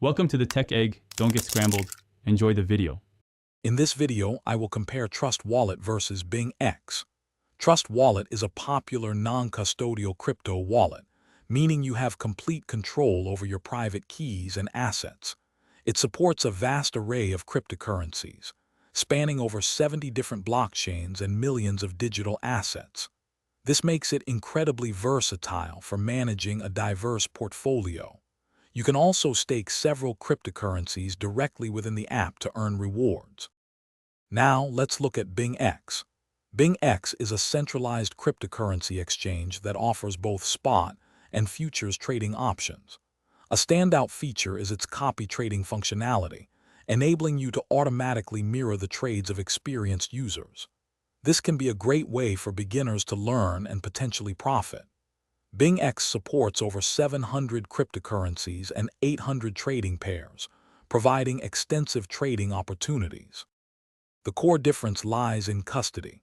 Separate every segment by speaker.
Speaker 1: Welcome to the Tech Egg. Don't get scrambled. Enjoy the video.
Speaker 2: In this video, I will compare Trust Wallet versus BingX. Trust Wallet is a popular non-custodial crypto wallet, meaning you have complete control over your private keys and assets. It supports a vast array of cryptocurrencies, spanning over 70 different blockchains and millions of digital assets. This makes it incredibly versatile for managing a diverse portfolio. You can also stake several cryptocurrencies directly within the app to earn rewards. Now, let's look at BingX. BingX is a centralized cryptocurrency exchange that offers both spot and futures trading options. A standout feature is its copy trading functionality, enabling you to automatically mirror the trades of experienced users. This can be a great way for beginners to learn and potentially profit. BingX supports over 700 cryptocurrencies and 800 trading pairs, providing extensive trading opportunities. The core difference lies in custody.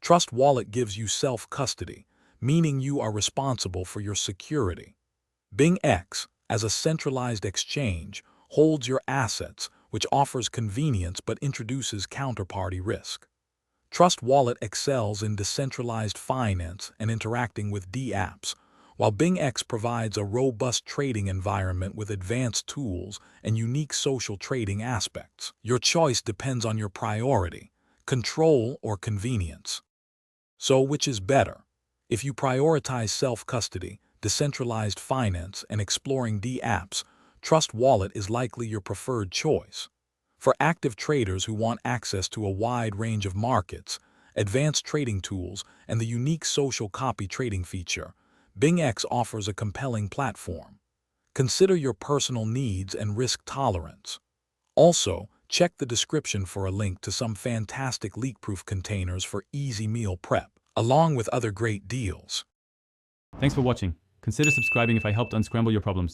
Speaker 2: Trust Wallet gives you self-custody, meaning you are responsible for your security. BingX, as a centralized exchange, holds your assets, which offers convenience but introduces counterparty risk. Trust Wallet excels in decentralized finance and interacting with dApps, while BingX provides a robust trading environment with advanced tools and unique social trading aspects. Your choice depends on your priority, control or convenience. So which is better? If you prioritize self-custody, decentralized finance, and exploring dApps, Trust Wallet is likely your preferred choice. For active traders who want access to a wide range of markets, advanced trading tools, and the unique social copy trading feature, BingX offers a compelling platform. Consider your personal needs and risk tolerance. Also, check the description for a link to some fantastic leak-proof containers for easy meal prep, along with other great deals.
Speaker 1: Thanks for watching. Consider subscribing if I helped unscramble your problems.